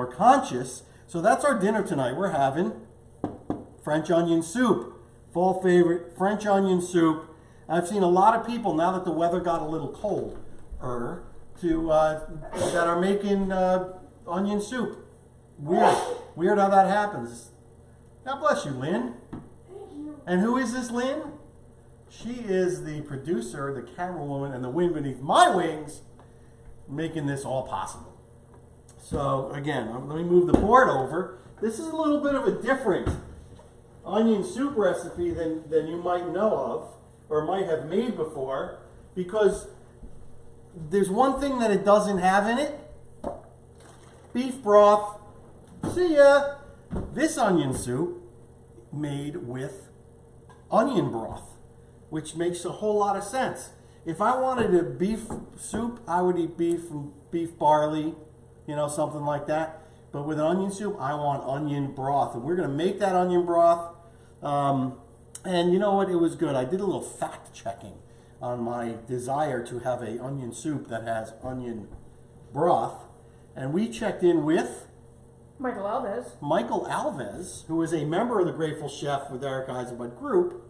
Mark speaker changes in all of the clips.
Speaker 1: more conscious. So that's our dinner tonight. We're having French onion soup. Fall favorite, French onion soup. I've seen a lot of people, now that the weather got a little colder, that are making onion soup. Weird how that happens. God bless you, Lynn.
Speaker 2: Thank you.
Speaker 1: And who is this Lynn? She is the producer, the camera woman, and the wind beneath my wings, making this all possible. So again, let me move the board over. This is a little bit of a different onion soup recipe than you might know of or might have made before, because there's one thing that it doesn't have in it. Beef broth. See ya. This onion soup made with onion broth, which makes a whole lot of sense. If I wanted a beef soup, I would eat beef and beef barley, you know, something like that. But with an onion soup, I want onion broth. And we're going to make that onion broth. And you know what? It was good. I did a little fact checking on my desire to have an onion soup that has onion broth. And we checked in with
Speaker 2: Michael Alves.
Speaker 1: Michael Alves, who is a member of the Grateful Chef with Eric Eisenbud Group.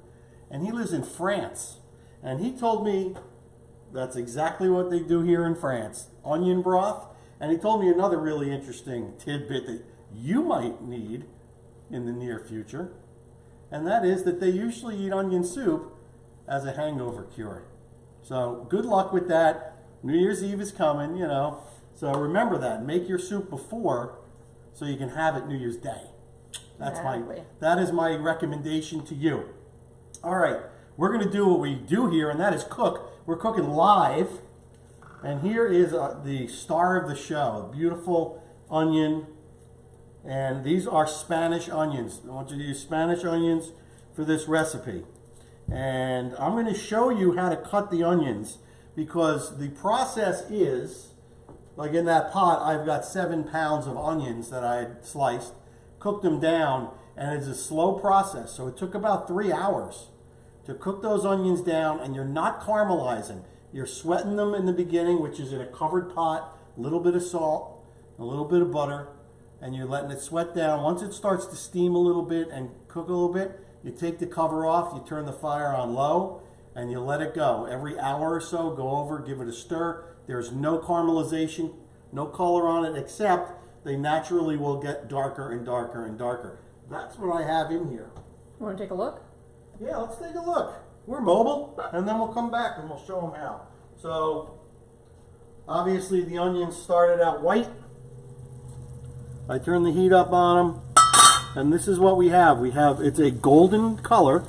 Speaker 1: And he lives in France. And he told me that's exactly what they do here in France. Onion broth. And he told me another really interesting tidbit that you might need in the near future. And that is that they usually eat onion soup as a hangover cure. So good luck with that. New Year's Eve is coming, you know. So remember that. Make your soup before so you can have it New Year's Day. That is my recommendation to you. All right. We're going to do what we do here, and that is cook. We're cooking live. And here is the star of the show, a beautiful onion. And these are Spanish onions. I want you to use Spanish onions for this recipe. And I'm going to show you how to cut the onions, because the process is, like in that pot, I've got 7 pounds of onions that I had sliced, cooked them down, and it's a slow process. So it took about 3 hours to cook those onions down, and you're not caramelizing. You're sweating them in the beginning, which is in a covered pot, a little bit of salt, a little bit of butter, and you're letting it sweat down. Once it starts to steam a little bit and cook a little bit, you take the cover off, you turn the fire on low, and you let it go. Every hour or so, go over, give it a stir. There's no caramelization, no color on it, except they naturally will get darker and darker and darker. That's what I have in here.
Speaker 2: You want to take a look?
Speaker 1: Yeah, let's take a look. We're mobile, and then we'll come back and we'll show them how. So, obviously the onions started out white. I turned the heat up on them, and this is what we have. It's a golden color,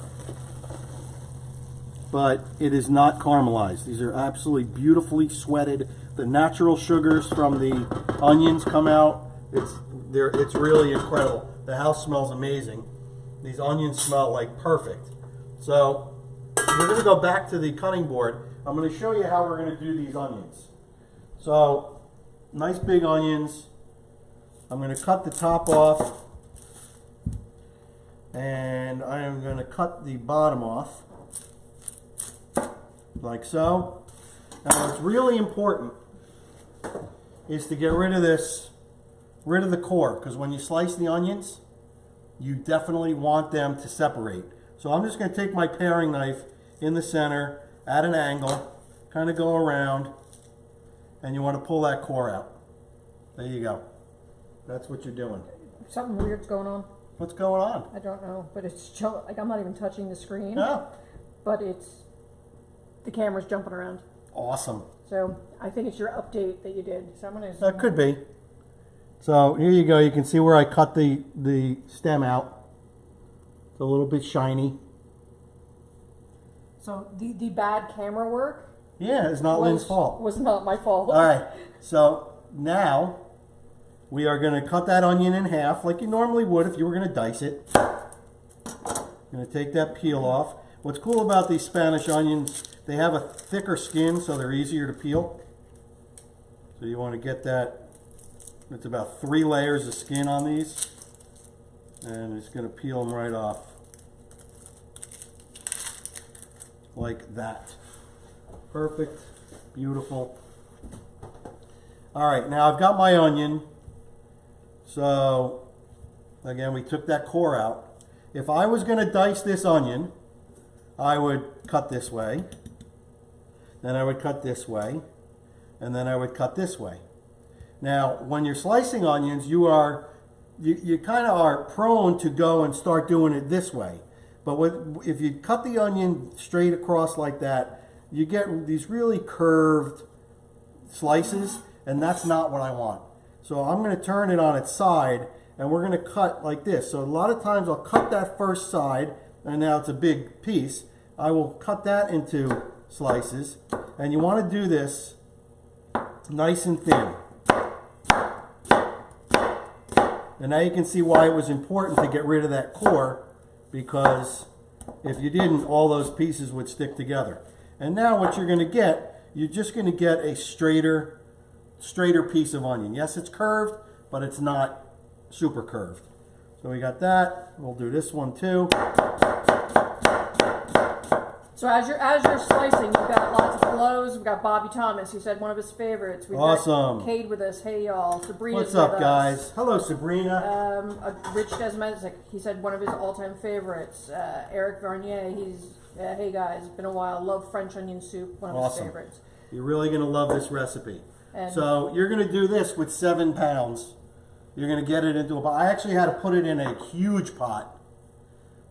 Speaker 1: but it is not caramelized. These are absolutely beautifully sweated. The natural sugars from the onions come out. It's really incredible. The house smells amazing. These onions smell like perfect. So we're going to go back to the cutting board. I'm going to show you how we're going to do these onions. So nice big onions. I'm going to cut the top off, and I am going to cut the bottom off, like so. Now what's really important is to get rid of the core, because when you slice the onions, you definitely want them to separate. So I'm just going to take my paring knife in the center at an angle, kind of go around, and you want to pull that core out. There you go. That's what you're doing.
Speaker 2: Something weird's going on.
Speaker 1: What's going on?
Speaker 2: I don't know, but it's like I'm not even touching the screen.
Speaker 1: No.
Speaker 2: But the camera's jumping around.
Speaker 1: Awesome.
Speaker 2: So I think it's your update that you did. So I'm gonna.
Speaker 1: That could be. So here you go. You can see where I cut the stem out. It's a little bit shiny.
Speaker 2: So the bad camera work.
Speaker 1: Yeah, it's not Lynn's fault.
Speaker 2: Was not my fault.
Speaker 1: All right. So now we are going to cut that onion in half like you normally would if you were going to dice it. Going to take that peel off. What's cool about these Spanish onions, they have a thicker skin, so they're easier to peel. So you want to get that. It's about 3 layers of skin on these. And it's going to peel them right off. Like that. Perfect. Beautiful. All right, now I've got my onion. So, again, we took that core out. If I was going to dice this onion, I would cut this way, then I would cut this way, and then I would cut this way. Now, when you're slicing onions, you kind of are prone to go and start doing it this way. But if you cut the onion straight across like that, you get these really curved slices, and that's not what I want. So I'm going to turn it on its side, and we're going to cut like this. So a lot of times I'll cut that first side, and now it's a big piece. I will cut that into slices, and you want to do this nice and thin. And now you can see why it was important to get rid of that core, because if you didn't, all those pieces would stick together. And now what you're going to get, you're just going to get a straighter piece of onion. Yes, it's curved, but it's not super curved. So we got that. We'll do this one too.
Speaker 2: So as you're slicing, we've got lots of hellos. We've got Bobby Thomas. He said one of his favorites. We've
Speaker 1: awesome.
Speaker 2: got Cade with us. Hey y'all. Sabrina's
Speaker 1: What's up,
Speaker 2: with
Speaker 1: guys?
Speaker 2: us.
Speaker 1: Hello, Sabrina.
Speaker 2: Rich Desmedic. He said one of his all-time favorites. Eric Varnier. Hey guys, been a while. Love French onion soup. One of
Speaker 1: awesome.
Speaker 2: his favorites.
Speaker 1: You're really gonna love this recipe.
Speaker 2: And
Speaker 1: so you're gonna do this with 7 pounds. You're gonna get it into a pot. I actually had to put it in a huge pot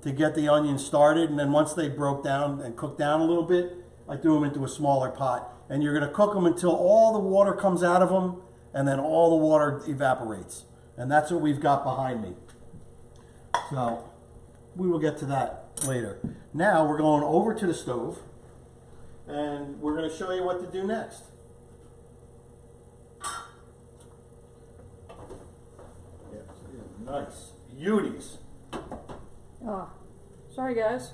Speaker 1: to get the onions started, and then once they broke down and cooked down a little bit, I threw them into a smaller pot. And you're going to cook them until all the water comes out of them, and then all the water evaporates. And that's what we've got behind me. So we will get to that later. Now we're going over to the stove, and we're going to show you what to do next. Nice. Beauties.
Speaker 2: oh, sorry guys.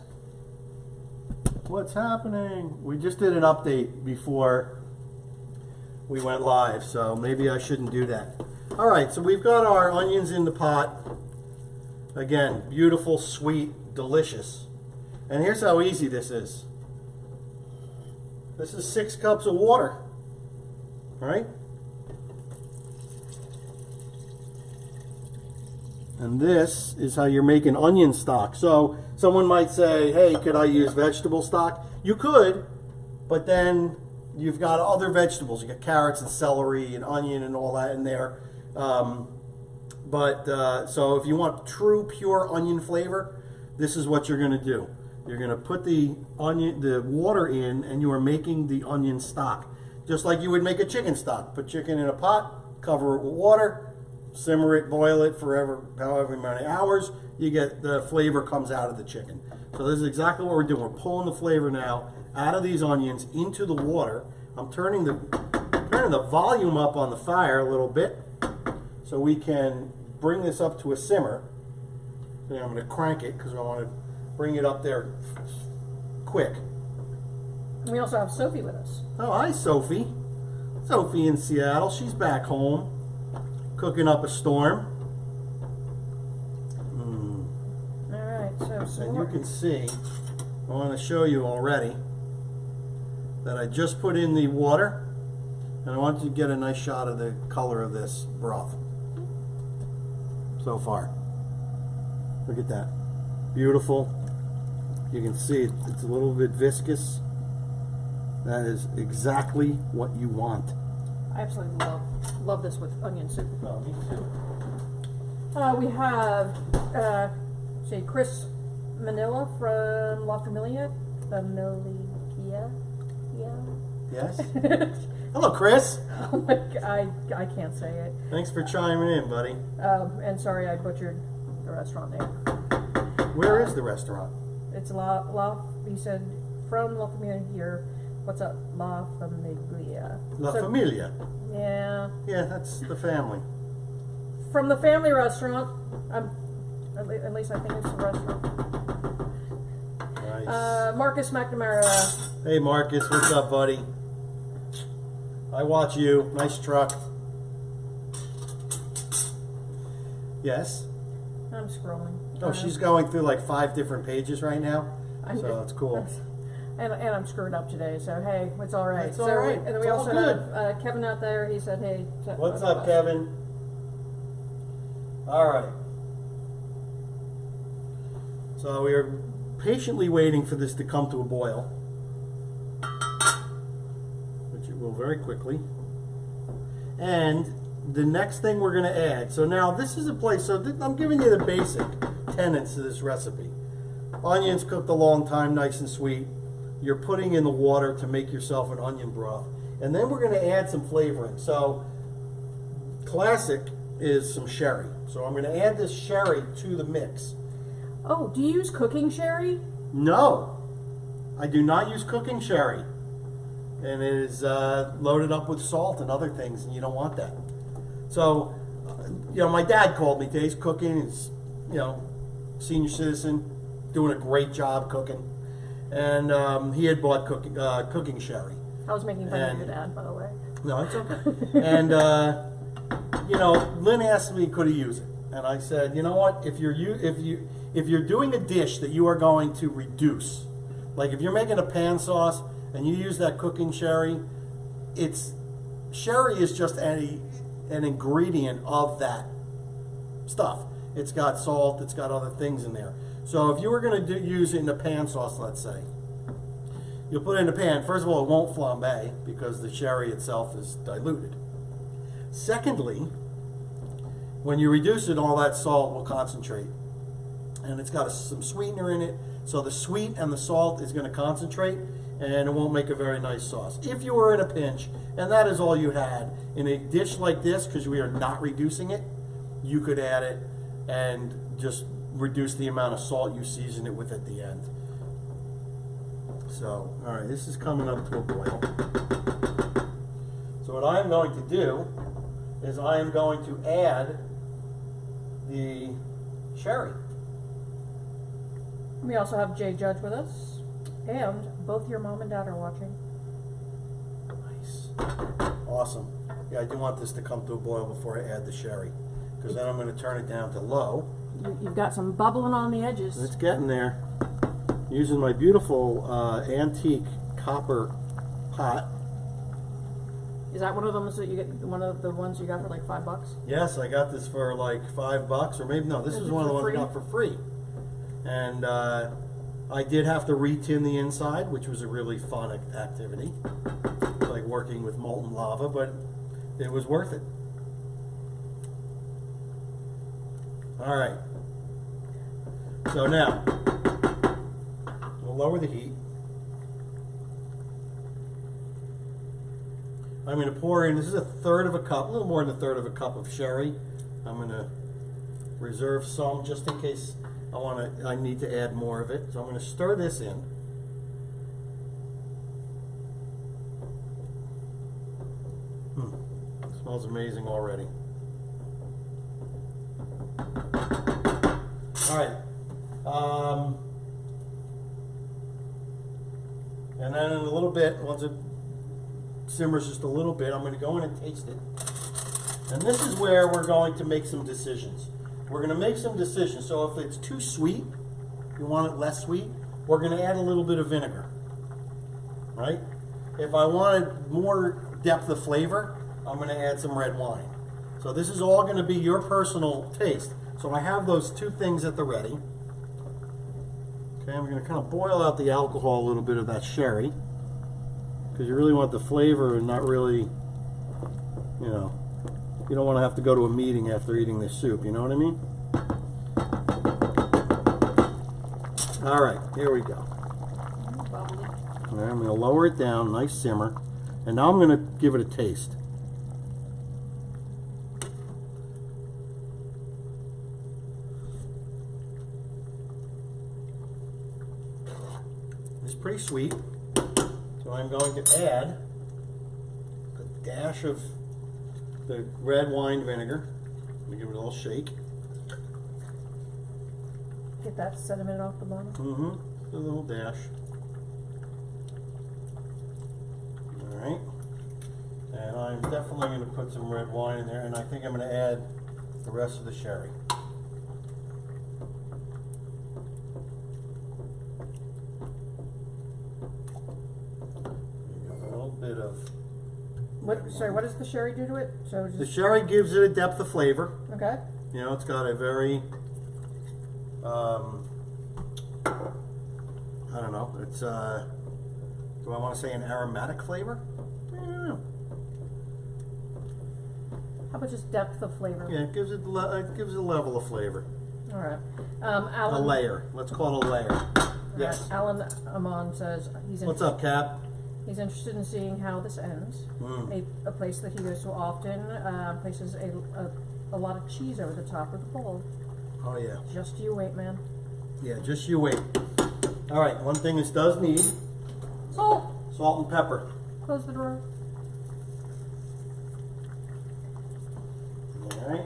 Speaker 1: What's happening? We just did an update before we went live, so maybe I shouldn't do that. All right, so we've got our onions in the pot. Again, beautiful, sweet, delicious. And here's how easy this is. This is 6 cups of water, all right? And this is how you're making onion stock. So someone might say, hey, could I use vegetable stock? You could, but then you've got other vegetables. You got carrots and celery and onion and all that in there. So if you want true, pure onion flavor, this is what you're going to do. You're going to put the water in, and you are making the onion stock. Just like you would make a chicken stock. Put chicken in a pot, cover it with water, simmer it, boil it for however many hours, you get the flavor comes out of the chicken. So this is exactly what we're doing. We're pulling the flavor now out of these onions into the water. I'm turning the volume up on the fire a little bit so we can bring this up to a simmer. And I'm going to crank it because I want to bring it up there quick.
Speaker 2: We also have Sophie with us.
Speaker 1: Oh, hi, Sophie. Sophie in Seattle. She's back home, cooking up a storm.
Speaker 2: All right, so
Speaker 1: And you can see, I want to show you already that I just put in the water, and I want you to get a nice shot of the color of this broth so far. Look at that. Beautiful. You can see it's a little bit viscous. That is exactly what you want.
Speaker 2: I absolutely love this with onion soup.
Speaker 1: Oh, me too.
Speaker 2: We have Chris Manila from La Familia.
Speaker 1: Yes? Hello, Chris.
Speaker 2: Oh my God, I can't say it.
Speaker 1: Thanks for chiming in, buddy.
Speaker 2: And sorry, I butchered the restaurant name.
Speaker 1: Where is the restaurant?
Speaker 2: It's he said, from La Familia here. What's up? La Familia.
Speaker 1: La Familia.
Speaker 2: Yeah.
Speaker 1: Yeah, that's the family.
Speaker 2: From the family restaurant. At least I think it's the restaurant.
Speaker 1: Nice.
Speaker 2: Marcus McNamara.
Speaker 1: Hey, Marcus. What's up, buddy? I watch you. Nice truck. Yes?
Speaker 2: I'm scrolling.
Speaker 1: Oh, she's going through like 5 different pages right now. So it's cool.
Speaker 2: And I'm screwed up today, so hey, it's all right.
Speaker 1: It's all right.
Speaker 2: And then
Speaker 1: It's
Speaker 2: we
Speaker 1: all
Speaker 2: also
Speaker 1: good.
Speaker 2: have Kevin out there. He said, hey.
Speaker 1: What's up, Kevin? All right. So we are patiently waiting for this to come to a boil, which it will very quickly. And the next thing we're going to add, so now this is a place, so I'm giving you the basic tenets of this recipe. Onions cooked a long time, nice and sweet. You're putting in the water to make yourself an onion broth. And then we're going to add some flavoring. So classic is some sherry. So I'm going to add this sherry to the mix.
Speaker 2: Oh, do you use cooking sherry?
Speaker 1: No, I do not use cooking sherry. And it is loaded up with salt and other things, and you don't want that. So, you know, my dad called me today. He's cooking. He's, you know, senior citizen, doing a great job cooking. And he had bought cooking sherry.
Speaker 2: I was making fun of your dad, by the way.
Speaker 1: No, it's okay. And, you know, Lynn asked me, could he use it? And I said, you know what? If you're doing a dish that you are going to reduce, like if you're making a pan sauce and you use that cooking sherry, sherry is just an ingredient of that stuff. It's got salt, it's got other things in there. So if you were going to use it in a pan sauce, let's say, you'll put it in a pan. First of all, it won't flambe because the sherry itself is diluted. Secondly, when you reduce it, all that salt will concentrate. And it's got some sweetener in it, so the sweet and the salt is going to concentrate, and it won't make a very nice sauce. If you were in a pinch, and that is all you had, in a dish like this, because we are not reducing it, you could add it and just reduce the amount of salt you season it with at the end. So, all right, this is coming up to a boil. So what I am going to do is I am going to add the sherry.
Speaker 2: We also have Jay Judge with us, and both your mom and dad are watching.
Speaker 1: Nice. Awesome. Yeah, I do want this to come to a boil before I add the sherry, because then I'm going to turn it down to low.
Speaker 2: You've got some bubbling on the edges.
Speaker 1: It's getting there. Using my beautiful antique copper pot.
Speaker 2: Is that one of them that you get? One of the ones you got for like $5?
Speaker 1: Yes, I got this for like $5, or maybe no. This was one of the ones I got for free. And I did have to re-tin the inside, which was a really fun activity, like working with molten lava, but it was worth it. All right. So now, we'll lower the heat. I'm going to pour in, this is a third of a cup, a little more than a third of a cup of sherry. I'm going to reserve some just in case I need to add more of it. So I'm going to stir this in. It smells amazing already. All right. And then in a little bit, once it simmers just a little bit, I'm going to go in and taste it. And this is where we're going to make some decisions. We're going to make some decisions. So if it's too sweet, you want it less sweet, we're going to add a little bit of vinegar. Right? If I wanted more depth of flavor, I'm going to add some red wine. So this is all going to be your personal taste. So I have those two things at the ready. Okay, I'm going to kind of boil out the alcohol a little bit of that sherry, because you really want the flavor and not really, you know, you don't want to have to go to a meeting after eating this soup, you know what I mean? All right, here we go. All right, I'm going to lower it down, nice simmer, and now I'm going to give it a taste. It's pretty sweet, so I'm going to add a dash of the red wine vinegar. Let me give it a little shake.
Speaker 2: Get that sediment off the bottom.
Speaker 1: Mm-hmm. A little dash. All right. And I'm definitely going to put some red wine in there, and I think I'm going to add the rest of the sherry. A little bit of
Speaker 2: Sorry, what does the sherry do to it? So
Speaker 1: The
Speaker 2: just
Speaker 1: sherry gives it a depth of flavor.
Speaker 2: okay.
Speaker 1: You know, it's got a very, I don't know, it's, do I want to say an aromatic flavor? I don't know.
Speaker 2: How about just depth of flavor?
Speaker 1: Yeah, it gives it a level of flavor.
Speaker 2: All right. Alan.
Speaker 1: A layer. Let's call it a layer. Yes.
Speaker 2: Right. Alan Amon says
Speaker 1: What's up, Cap?
Speaker 2: He's interested in seeing how this ends. A place that he goes to often places a lot of cheese over the top of the bowl.
Speaker 1: Oh yeah.
Speaker 2: Just you wait, man.
Speaker 1: Yeah, just you wait. All right. One thing this does need:
Speaker 2: Salt.
Speaker 1: salt and pepper.
Speaker 2: Close the drawer.
Speaker 1: All right.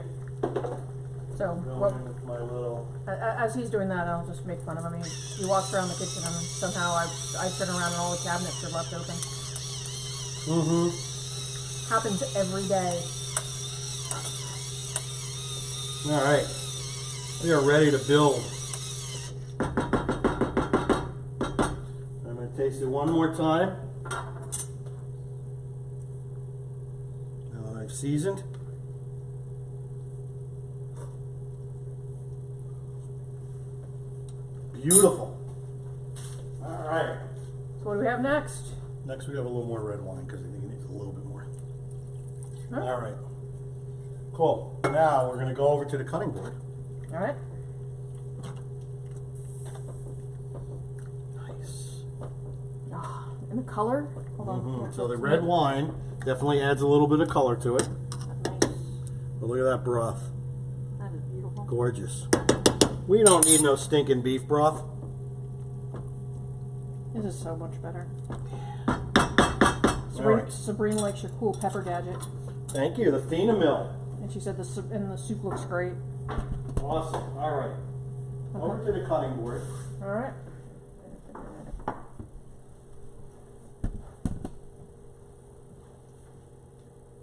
Speaker 2: So
Speaker 1: Going in with my little.
Speaker 2: as he's doing that, I'll just make fun of him. He walks around the kitchen and somehow I turn around and all the cabinets are left open. Happens every day.
Speaker 1: All right. We are ready to build. I'm going to taste it one more time. Now that I've seasoned. Beautiful. All right.
Speaker 2: So what do we have next?
Speaker 1: Next we have a little more red wine because I think it needs a little bit more.
Speaker 2: Huh?
Speaker 1: All right. Cool. Now we're going to go over to the cutting board.
Speaker 2: All right.
Speaker 1: Nice.
Speaker 2: And the color? Hold on.
Speaker 1: So the red wine definitely adds a little bit of color to it.
Speaker 2: Nice.
Speaker 1: But look at that broth.
Speaker 2: That is beautiful.
Speaker 1: Gorgeous. We don't need no stinking beef broth.
Speaker 2: This is so much better.
Speaker 1: right.
Speaker 2: Sabrina likes your cool pepper gadget.
Speaker 1: Thank you, the Fina Mill.
Speaker 2: And she said the soup looks great.
Speaker 1: Awesome. All right. Over to the cutting board.
Speaker 2: All right.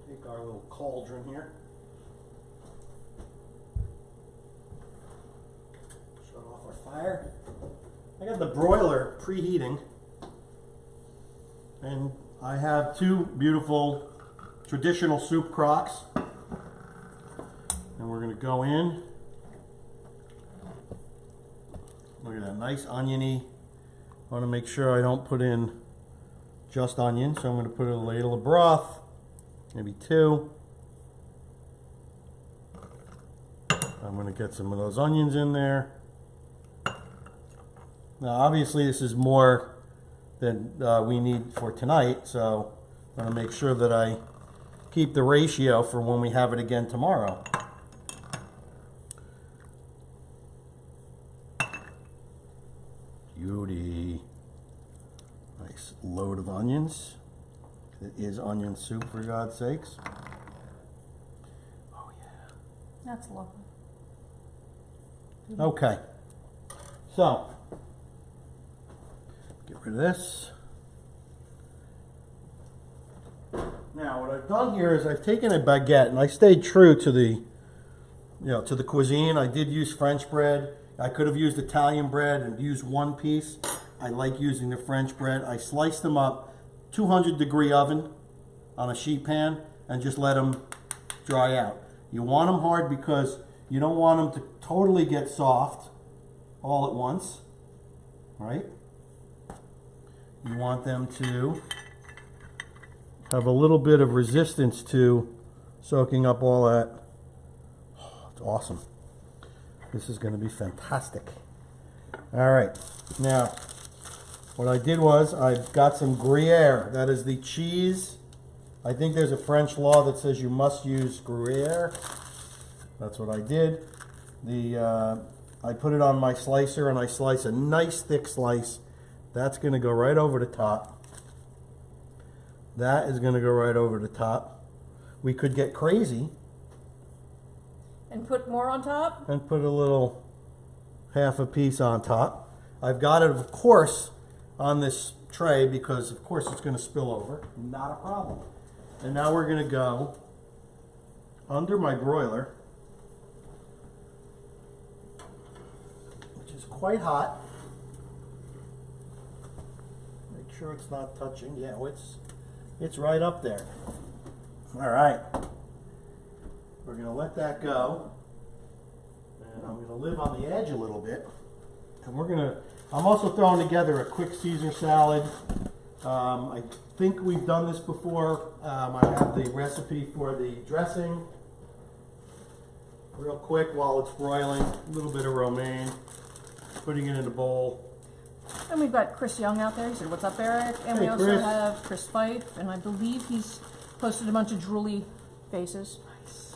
Speaker 1: Take our little cauldron here. Shut off our fire. I got the broiler preheating. And I have two beautiful traditional soup crocks. And we're going to go in. Look at that, nice oniony. I want to make sure I don't put in just onion, so I'm going to put a ladle of broth, maybe two. I'm going to get some of those onions in there. Now obviously this is more than we need for tonight, so I'm going to make sure that I keep the ratio for when we have it again tomorrow. Beauty. Nice load of onions. It is onion soup, for God's sakes. Oh yeah.
Speaker 2: That's lovely.
Speaker 1: Okay. So, get rid of this. Now, what I've done here is I've taken a baguette and I stayed true to the, to the cuisine. I did use French bread. I could have used Italian bread and used one piece. I like using the French bread. I sliced them up, 200-degree oven on a sheet pan, and just let them dry out. You want them hard because you don't want them to totally get soft all at once, right? You want them to have a little bit of resistance to soaking up all that. Oh, it's awesome. This is going to be fantastic. All right, now what I did was I got some Gruyere. That is the cheese. I think there's a French law that says you must use Gruyere. That's what I did. I put it on my slicer and I slice a nice thick slice. That's going to go right over the top. That is going to go right over the top. We could get crazy
Speaker 2: And put more on top?
Speaker 1: and put a little half a piece on top. I've got it, of course, on this tray because, of course, it's going to spill over. Not a problem. And now we're going to go under my broiler, which is quite hot. Make sure it's not touching. Yeah, it's right up there. All right. We're going to let that go. And I'm going to live on the edge a little bit. And I'm also throwing together a quick Caesar salad. I think we've done this before. I have the recipe for the dressing. Real quick while it's broiling, a little bit of romaine, putting it in a bowl.
Speaker 2: And we've got Chris Young out there. He said, "What's up, Eric?" And
Speaker 1: Hey,
Speaker 2: we also
Speaker 1: Chris.
Speaker 2: have Chris Fife, and I believe he's posted a bunch of drooly faces.
Speaker 1: Nice.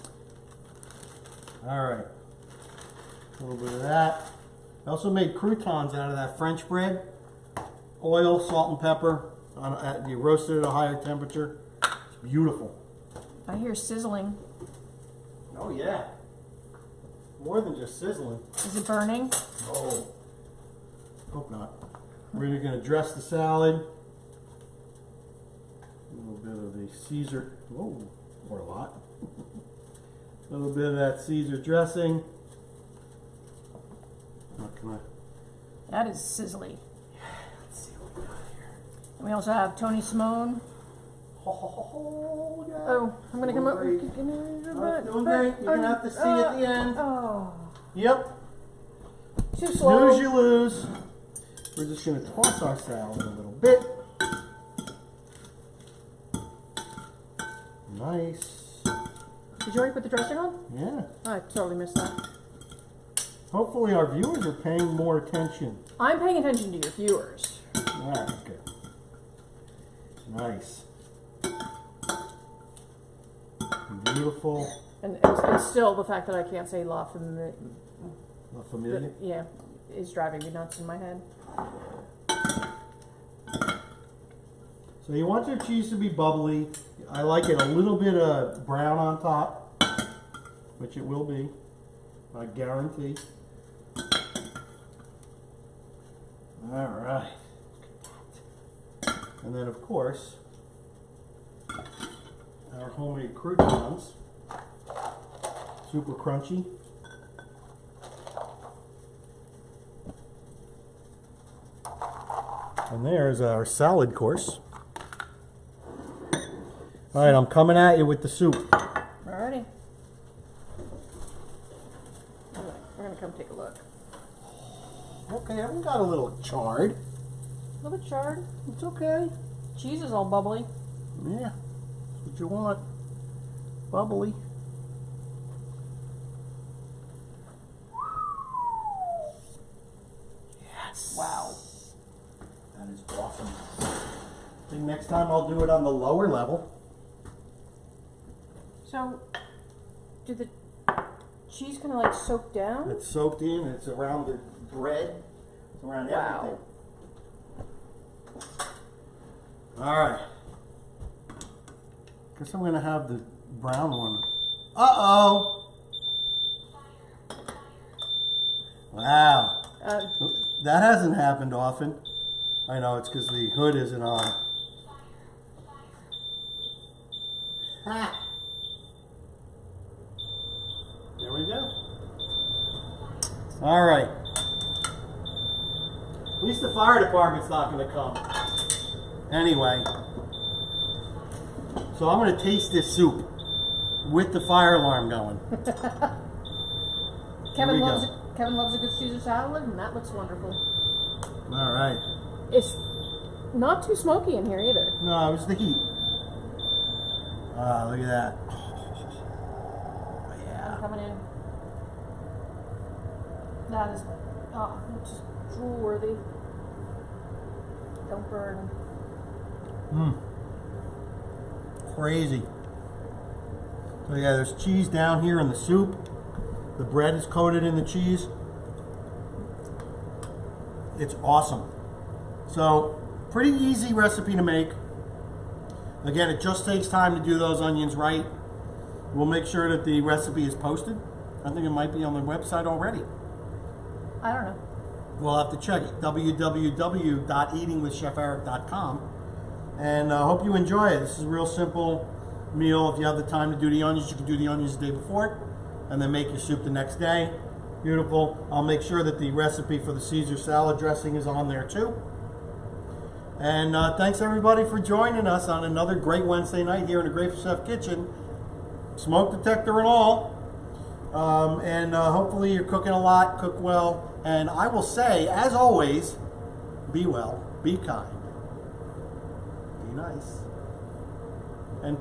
Speaker 1: All right. A little bit of that. I also made croutons out of that French bread. Oil, salt, and pepper. You roast it at a higher temperature. It's beautiful.
Speaker 2: I hear sizzling.
Speaker 1: Oh yeah. More than just sizzling.
Speaker 2: Is it burning?
Speaker 1: Oh. Hope not. We're going to dress the salad. A little bit of the Caesar. Whoa, or a lot. A little bit of that Caesar dressing. What can I?
Speaker 2: That is sizzly.
Speaker 1: Let's see what we got here.
Speaker 2: And we also have Tony Simone.
Speaker 1: Oh, yeah.
Speaker 2: Oh, I'm gonna come up.
Speaker 1: Doing great. Doing great. You're gonna have to see at the end.
Speaker 2: Oh,
Speaker 1: Yep.
Speaker 2: too slow.
Speaker 1: Snooze, you lose. We're just gonna toss our salad a little bit. Nice.
Speaker 2: Did you already put the dressing on?
Speaker 1: Yeah.
Speaker 2: I totally missed that.
Speaker 1: Hopefully our viewers are paying more attention.
Speaker 2: I'm paying attention to your viewers.
Speaker 1: Alright, okay. Nice. Beautiful.
Speaker 2: And still, the fact that I can't say La Familia,
Speaker 1: La Familia.
Speaker 2: yeah, is driving me nuts in my head.
Speaker 1: So you want your cheese to be bubbly. I like it a little bit of brown on top, which it will be, I guarantee. All right. And then, of course, our homemade croutons, super crunchy. And there's our salad course. All right, I'm coming at you with the soup.
Speaker 2: Alrighty. Alright, we're gonna come take a look.
Speaker 1: Okay, I got a little charred.
Speaker 2: A little bit charred.
Speaker 1: It's okay.
Speaker 2: Cheese is all bubbly.
Speaker 1: Yeah, that's what you want. Bubbly. Yes.
Speaker 2: Wow.
Speaker 1: That is awesome. I think next time I'll do it on the lower level.
Speaker 2: So, did the cheese kind of like soak down?
Speaker 1: It's soaked in, it's around the bread, it's around
Speaker 2: Wow.
Speaker 1: everything. Alright. Guess I'm going to have the brown one. Uh-oh! Wow. That hasn't happened often. I know, it's because the hood isn't on. Ha! There we go. All right. At least the fire department's not going to come. Anyway. So I'm going to taste this soup with the fire alarm going.
Speaker 2: Kevin
Speaker 1: we
Speaker 2: loves
Speaker 1: go.
Speaker 2: it. Kevin loves a good Caesar salad, and that looks wonderful.
Speaker 1: All right.
Speaker 2: It's not too smoky in here either.
Speaker 1: No, it was the heat. Ah, look at that. Yeah.
Speaker 2: Coming in. That is, just drool worthy. Don't burn.
Speaker 1: Mmm. Crazy. So yeah, there's cheese down here in the soup. The bread is coated in the cheese. It's awesome. So, pretty easy recipe to make. Again, it just takes time to do those onions right. We'll make sure that the recipe is posted. I think it might be on the website already.
Speaker 2: I don't know.
Speaker 1: We'll have to check it. www.eatingwithcheferic.com. And I hope you enjoy it. This is a real simple meal. If you have the time to do the onions, you can do the onions the day before and then make your soup the next day. Beautiful. I'll make sure that the recipe for the Caesar salad dressing is on there too. And thanks everybody for joining us on another great Wednesday night here in the Grateful Chef Kitchen. Smoke detector and all. And hopefully you're cooking a lot, cook well. And I will say, as always, be well, be kind, be nice.